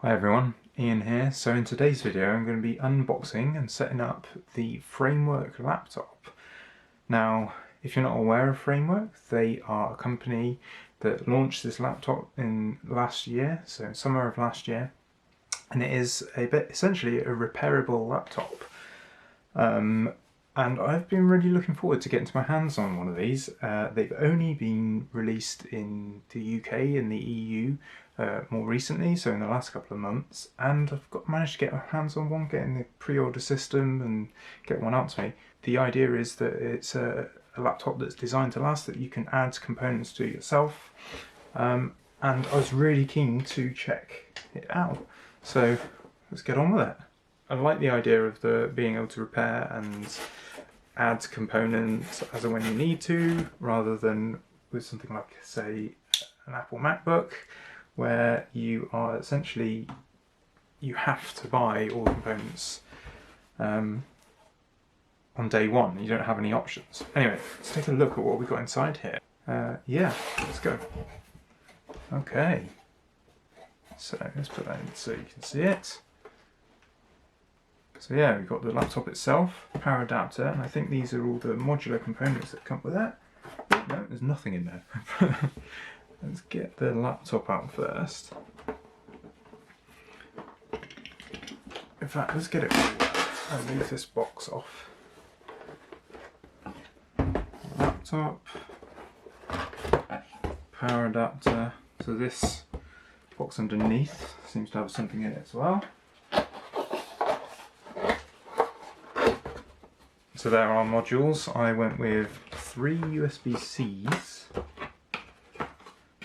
Hi everyone, Ian here. So in today's video I'm going to be unboxing and setting up the Framework laptop. Now, if you're not aware of Framework, they are a company that launched this laptop in last year, so in summer of last year, and it is essentially a repairable laptop. And I've been really looking forward to getting my hands on one of these. They've only been released in the UK and the EU more recently, so in the last couple of months, and I've managed to get my hands on one, get in the pre-order system and get one out to me. The idea is that it's a laptop that's designed to last, that you can add components to yourself, and I was really keen to check it out. So let's get on with it. I like the idea of being able to repair and add components as and when you need to, rather than with something like, say, an Apple MacBook, where you are essentially, you have to buy all the components on day one. You don't have any options. Anyway, let's take a look at what we've got inside here. Yeah, let's go. Okay, so let's put that in so you can see it. So yeah, we've got the laptop itself, power adapter, and I think these are all the modular components that come with it. Oh, no, there's nothing in there. Let's get the laptop out first. In fact, let's get it I'll leave this box off. Laptop, power adapter. So this box underneath seems to have something in it as well. So there are modules. I went with 3 USB-Cs.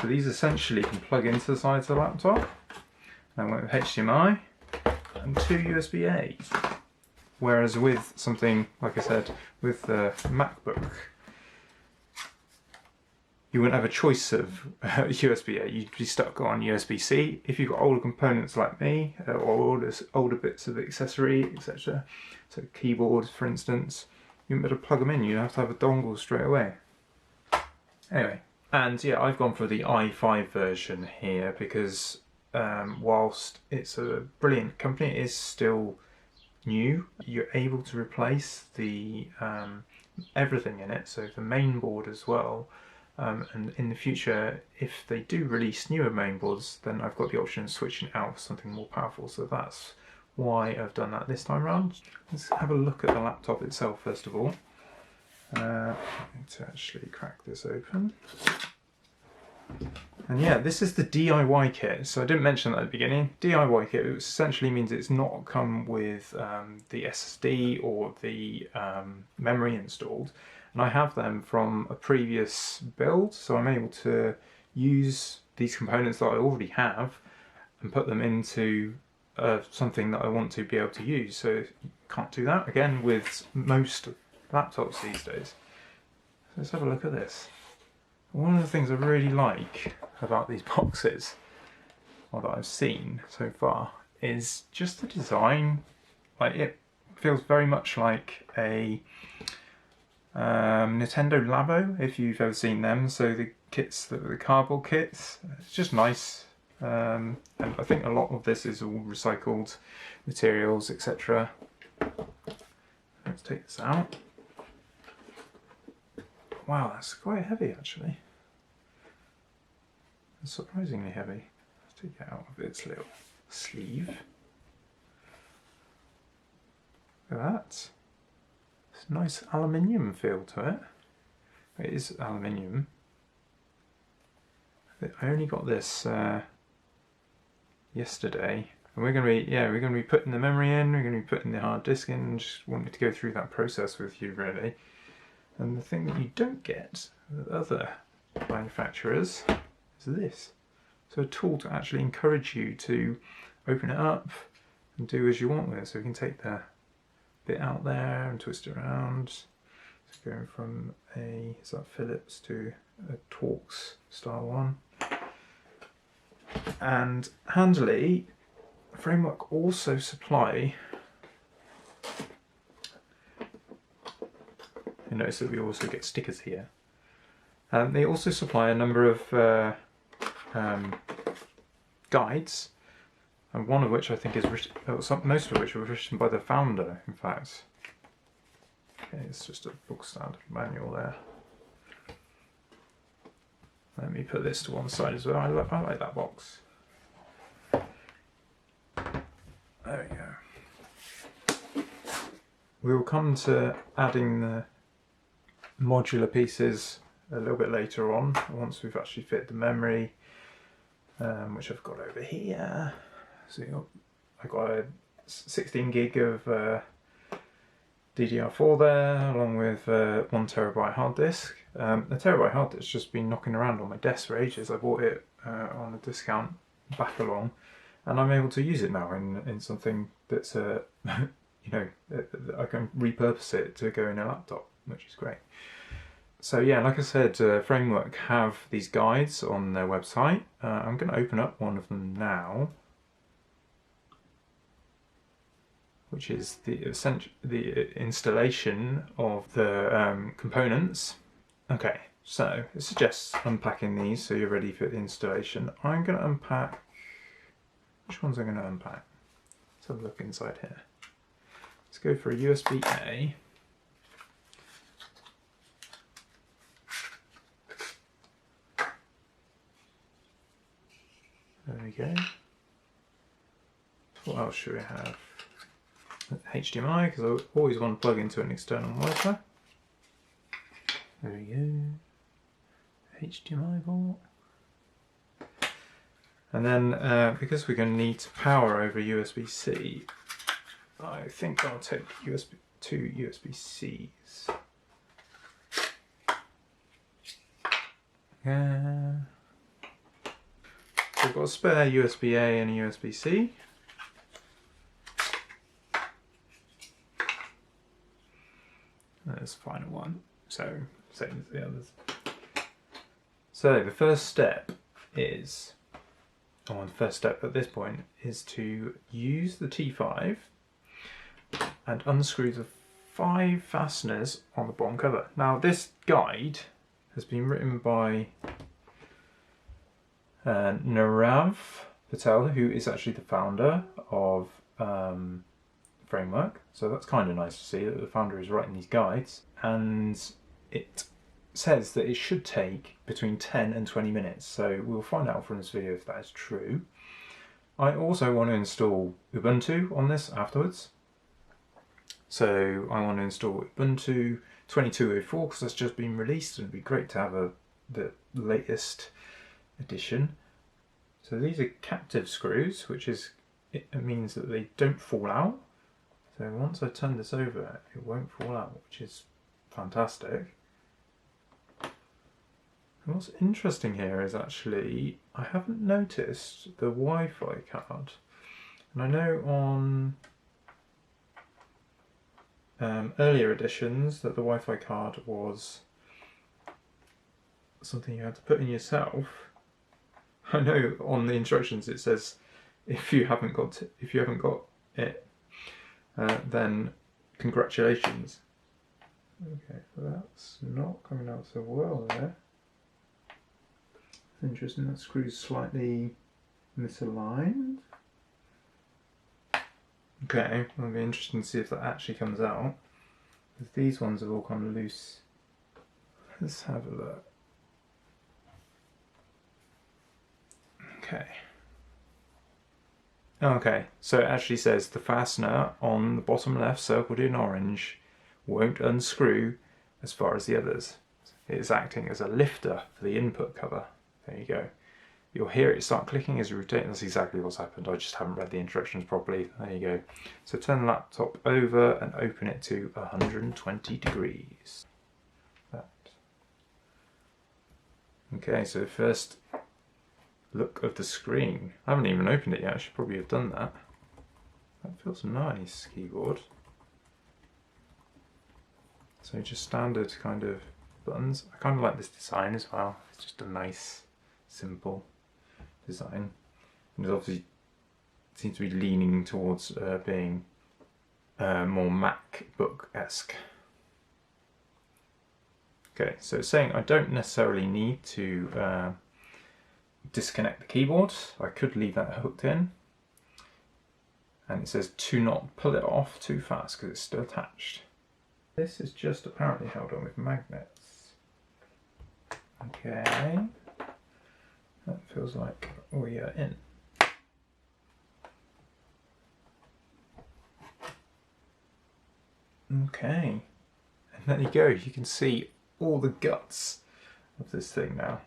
So these essentially can plug into the sides of the laptop. I went with HDMI and 2 USB-A's. Whereas with something, like I said, with the MacBook, you wouldn't have a choice of USB-A. You'd be stuck on USB-C. If you've got older components like me, or older bits of accessory, etc., so keyboards, for instance, you wouldn't be able to plug them in. You'd have to have a dongle straight away. Anyway, and yeah, I've gone for the i5 version here because whilst it's a brilliant company, it is still new. You're able to replace the everything in it, so the main board as well. And in the future, if they do release newer mainboards, then I've got the option of switching it out for something more powerful. So that's why I've done that this time around. Let's have a look at the laptop itself first of all. I need to actually crack this open. And yeah, this is the DIY kit. So I didn't mention that at the beginning. DIY kit essentially means it's not come with the SSD or the memory installed. And I have them from a previous build, so I'm able to use these components that I already have and put them into something that I want to be able to use. So you can't do that again with most laptops these days. So let's have a look at this. One of the things I really like about these boxes, or that I've seen so far, is just the design. Like, it feels very much like a Nintendo Labo, if you've ever seen them. So the kits, the cardboard kits, it's just nice. And I think a lot of this is all recycled materials, etc. Let's take this out. Wow, that's quite heavy actually. It's surprisingly heavy. Let's take it out of its little sleeve. Look at that. It's a nice aluminium feel to it. It is aluminium. I only got this yesterday, and we're going to be putting the memory in. We're going to be putting the hard disk in. Just wanted to go through that process with you, really. And the thing that you don't get with other manufacturers is this. So a tool to actually encourage you to open it up and do as you want with it. So we can take the bit out there and twist it around. So going from a Philips to a Torx style one. And handily, Framework also supply, you notice that we also get stickers here. They also supply a number of guides and one of which I think is written, most of which were written by the founder, in fact. Okay, it's just a book standard manual there. Let me put this to one side as well. I like that box. There we go. We will come to adding the modular pieces a little bit later on, once we've actually fit the memory, which I've got over here. So I've got a 16 gig of DDR4 there, along with 1 terabyte hard disk. The terabyte hard disk's just been knocking around on my desk for ages. I bought it on a discount back along, and I'm able to use it now in something that's you know, I can repurpose it to go in a laptop, which is great. So yeah, like I said, Framework have these guides on their website. I'm going to open up one of them now, which is the installation of the components. Okay, so it suggests unpacking these so you're ready for the installation. I'm going to unpack. Which ones am I going to unpack? Let's have a look inside here. Let's go for a USB-A. There we go. What else should we have? HDMI, because I always want to plug into an external monitor. There we go. HDMI port. And then, because we're going to need to power over USB-C, I think I'll take two USB-Cs. So we've got a spare USB-A and a USB-C. There's the final one, so same as the others. So the first step is, the first step at this point is to use the T5 and unscrew the 5 fasteners on the bottom cover. Now this guide has been written by Nirav Patel, who is actually the founder of Framework. So that's kind of nice to see that the founder is writing these guides, and it says that it should take between 10 and 20 minutes. So we'll find out from this video if that is true. I also want to install Ubuntu on this afterwards. So I want to install Ubuntu 22.04 because that's just been released, and it'd be great to have the latest edition. So these are captive screws, which is, it means that they don't fall out. So once I turn this over, it won't fall out, which is fantastic. And what's interesting here is actually, I haven't noticed the Wi-Fi card. And I know on earlier editions that the Wi-Fi card was something you had to put in yourself. I know on the instructions it says if you haven't got it, then congratulations. Okay, so that's not coming out so well there. Interesting, that screw's slightly misaligned. Okay, it'll be interesting to see if that actually comes out, because these ones have all kind of loose. Let's have a look. Okay. Okay, so it actually says the fastener on the bottom left, circled in orange, won't unscrew as far as the others. It is acting as a lifter for the input cover. There you go. You'll hear it start clicking as you rotate. That's exactly what's happened. I just haven't read the instructions properly. There you go. So turn the laptop over and open it to 120 degrees. That. Okay, so first look of the screen. I haven't even opened it yet. I should probably have done that. That feels nice, keyboard. So just standard kind of buttons. I kind of like this design as well. It's just a nice, simple design. And it obviously seems to be leaning towards being more MacBook-esque. Okay, so it's saying I don't necessarily need to disconnect the keyboard. I could leave that hooked in. And it says to not pull it off too fast because it's still attached. This is just apparently held on with magnets. Okay, that feels like we are in. Okay, and there you go, you can see all the guts of this thing now,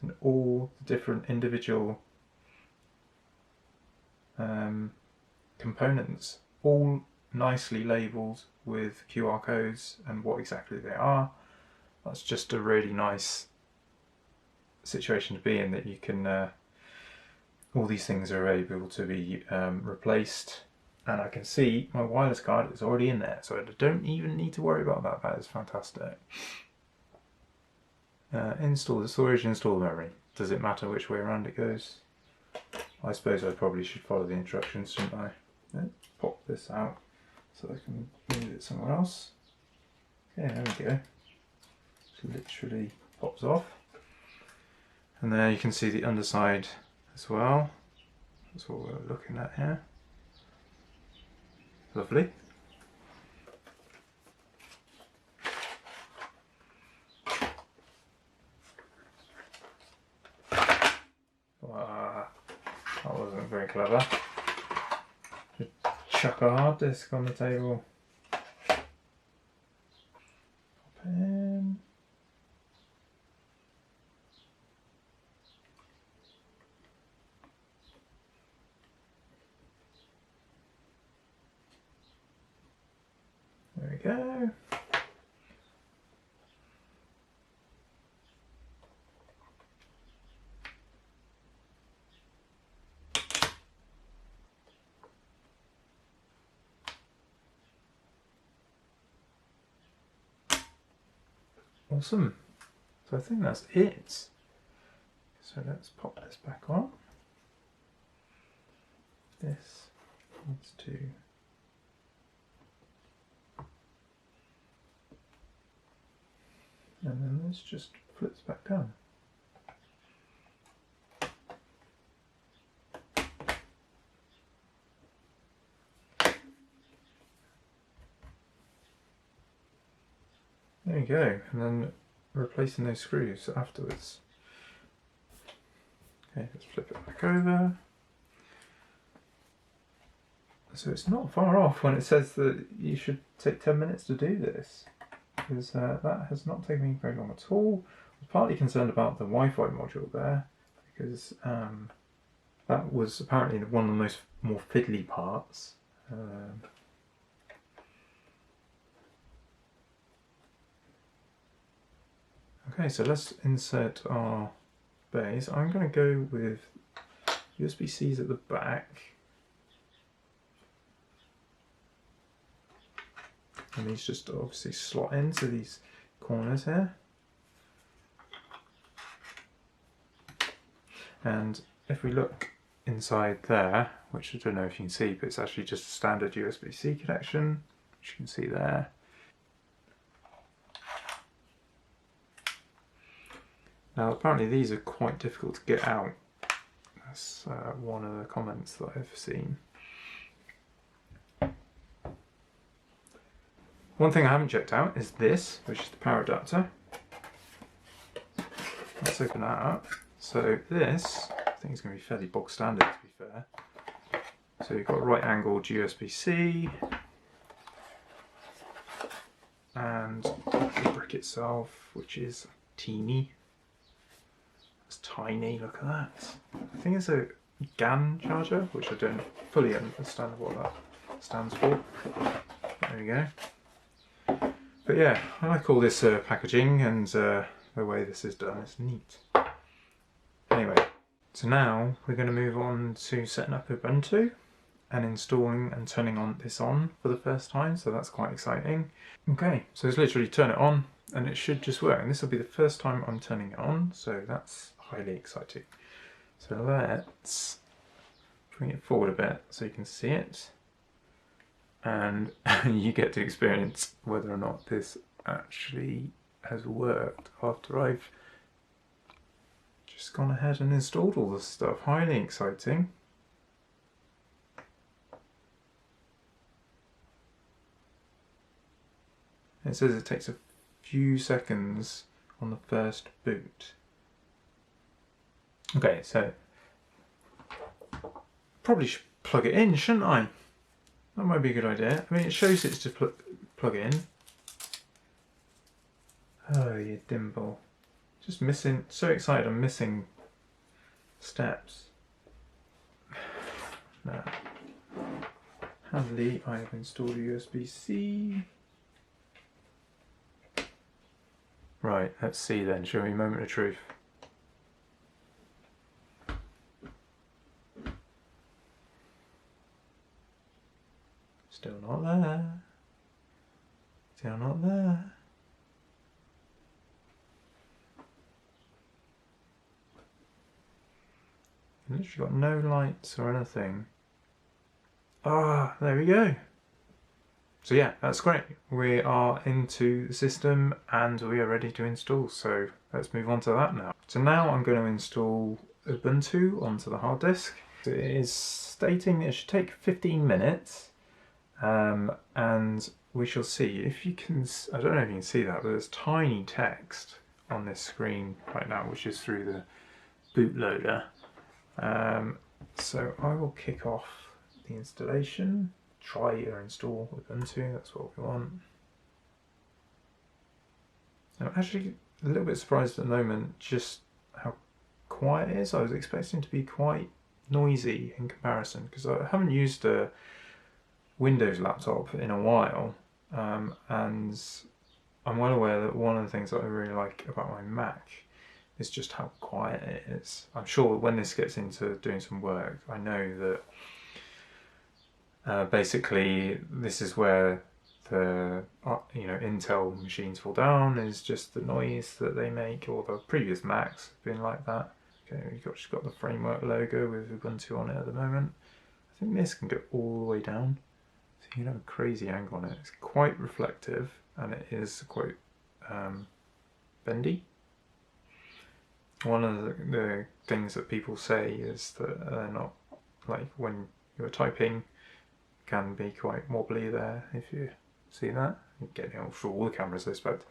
and all the different individual components, all nicely labelled with QR codes and what exactly they are. That's just a really nice situation to be in, that you can, all these things are able to be replaced. And I can see my wireless card is already in there, so I don't even need to worry about that. That is fantastic. Install the storage, install the memory. Does it matter which way around it goes? I suppose I probably should follow the instructions, shouldn't I? Let's pop this out so I can move it somewhere else. Okay, there we go. It literally pops off. And there you can see the underside as well. That's what we're looking at here. Lovely. Wow, that wasn't very clever. Just chuck a hard disk on the table. Pop in. There we go. Awesome. So I think that's it. So let's pop this back on. This needs to and then this just flips back down. There you go, and then replacing those screws afterwards. Okay, let's flip it back over. So it's not far off when it says that you should take 10 minutes to do this, because that has not taken me very long at all. I was partly concerned about the Wi-Fi module there, because that was apparently one of the more fiddly parts. Okay, so let's insert our bays. I'm going to go with USB-Cs at the back. And these just obviously slot into these corners here. And if we look inside there, which I don't know if you can see, but it's actually just a standard USB-C connection, which you can see there. Now apparently these are quite difficult to get out. That's one of the comments that I've seen. One thing I haven't checked out is this, which is the power adapter. Let's open that up. So this, I think it's going to be fairly bog standard to be fair. So you've got right angled USB-C, and the brick itself, which is teeny. It's tiny, look at that. I think it's a GAN charger, which I don't fully understand what that stands for. There we go. But yeah, I like all this packaging, and the way this is done is neat. Anyway, so now we're going to move on to setting up Ubuntu and installing and turning this on for the first time, so that's quite exciting. Okay, so it's literally turn it on and it should just work, and this will be the first time I'm turning it on, so that's highly exciting. So let's bring it forward a bit so you can see it, and you get to experience whether or not this actually has worked after I've just gone ahead and installed all this stuff. Highly exciting. It says it takes a few seconds on the first boot. Okay, so probably should plug it in, shouldn't I? That might be a good idea. I mean, it shows it's to plug in. Oh, you dimple. Just missing, so excited I'm missing steps. No. Handily, I have installed a USB-C. Right, let's see then, shall we? Moment of truth. Still not there. Still not there. Literally got no lights or anything. Ah, there we go. So yeah, that's great. We are into the system and we are ready to install. So let's move on to that now. So now I'm going to install Ubuntu onto the hard disk. It is stating it should take 15 minutes. And we shall see if you can, I don't know if you can see that, but there's tiny text on this screen right now, which is through the bootloader. So I will kick off the installation, try or install Ubuntu, that's what we want. I'm actually a little bit surprised at the moment just how quiet it is. I was expecting it to be quite noisy in comparison, because I haven't used a Windows laptop in a while, and I'm well aware that one of the things that I really like about my Mac is just how quiet it is. I'm sure when this gets into doing some work, I know that basically this is where the Intel machines fall down, is just the noise that they make, or the previous Macs have been like that. Okay, we've just got the framework logo with Ubuntu on it at the moment. I think this can go all the way down. So you can have a crazy angle on it. It's quite reflective and it is quite bendy. One of the things that people say is that they're not, like when you're typing, can be quite wobbly there, if you see that. You get it for all the cameras, I expect.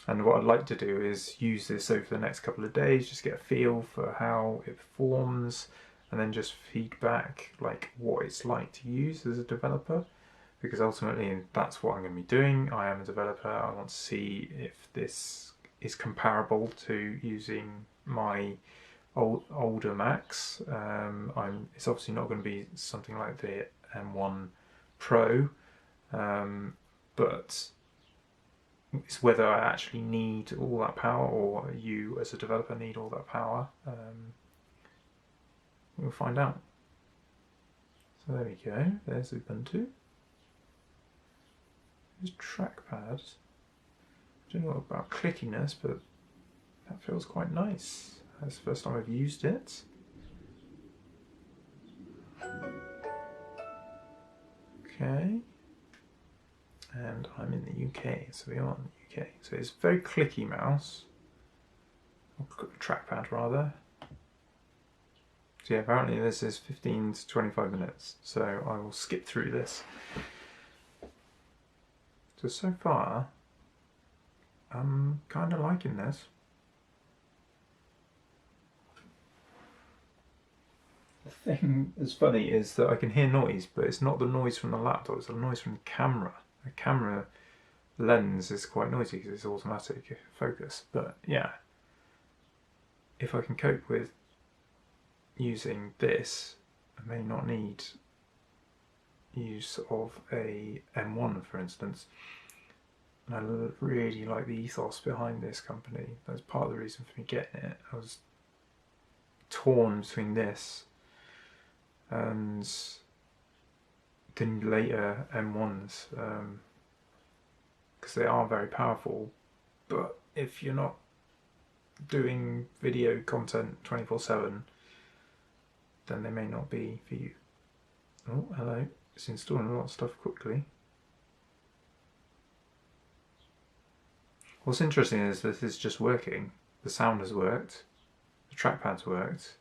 And what I'd like to do is use this over the next couple of days, just get a feel for how it performs, and then just feedback like what it's like to use as a developer. Because ultimately that's what I'm going to be doing. I am a developer. I want to see if this is comparable to using my older Macs. It's obviously not going to be something like the M1 Pro, but it's whether I actually need all that power, or you as a developer need all that power. We'll find out. So there we go. There's Ubuntu. Trackpad. I don't know about clickiness, but that feels quite nice. That's the first time I've used it. Okay. And I'm in the UK, so we are in the UK. So it's a very clicky mouse. Or trackpad rather. So yeah, apparently this is 15 to 25 minutes. So I will skip through this. So far, I'm kind of liking this. The thing that's funny is that I can hear noise, but it's not the noise from the laptop, it's the noise from the camera. The camera lens is quite noisy because it's automatic focus, but yeah. If I can cope with using this, I may not need use of a M1 for instance. And I really like the ethos behind this company. That's part of the reason for me getting it. I was torn between this and the later M1s, because they are very powerful, but if you're not doing video content 24/7, then they may not be for you. Oh, hello. It's installing a lot of stuff quickly. What's interesting is that this is just working. The sound has worked, the trackpad's worked,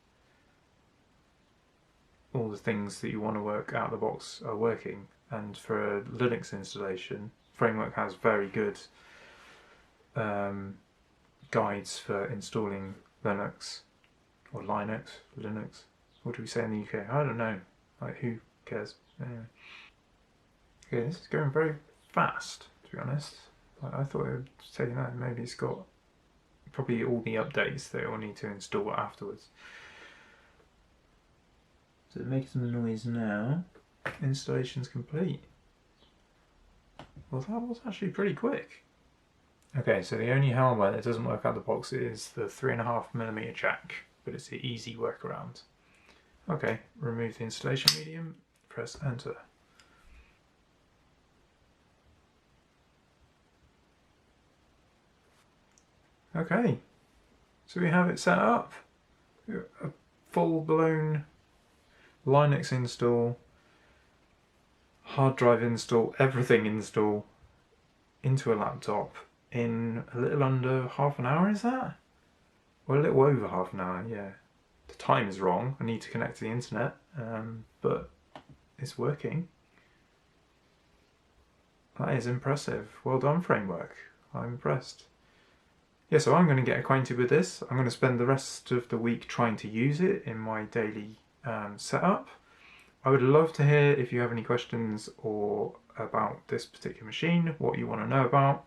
all the things that you want to work out of the box are working, and for a Linux installation, Framework has very good guides for installing Linux or Linux. What do we say in the UK? I don't know. Like, who cares? Anyway. Okay, this is going very fast, to be honest. Like, I thought it would take that. Maybe it's got probably all the updates that it will need to install afterwards. So it makes some noise now. Installation's complete. Well, that was actually pretty quick. Okay, so the only hardware that doesn't work out the box is the 3.5mm jack, but it's an easy workaround. Okay, remove the installation medium, press enter. Okay, so we have it set up. A full-blown Linux install, hard drive install, everything install into a laptop in a little under half an hour, is that? Or a little over half an hour, yeah. The time is wrong, I need to connect to the internet, but it's working. That is impressive. Well done, Framework. I'm impressed. Yeah, so I'm going to get acquainted with this. I'm going to spend the rest of the week trying to use it in my daily setup. I would love to hear if you have any questions or about this particular machine, what you want to know about.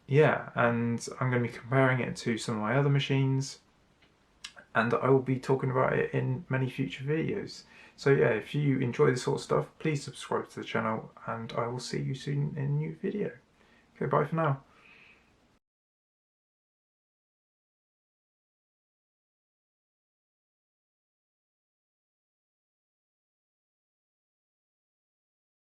Yeah, and I'm going to be comparing it to some of my other machines, and I will be talking about it in many future videos. So yeah, if you enjoy this sort of stuff, please subscribe to the channel, and I will see you soon in a new video. Okay, bye for now.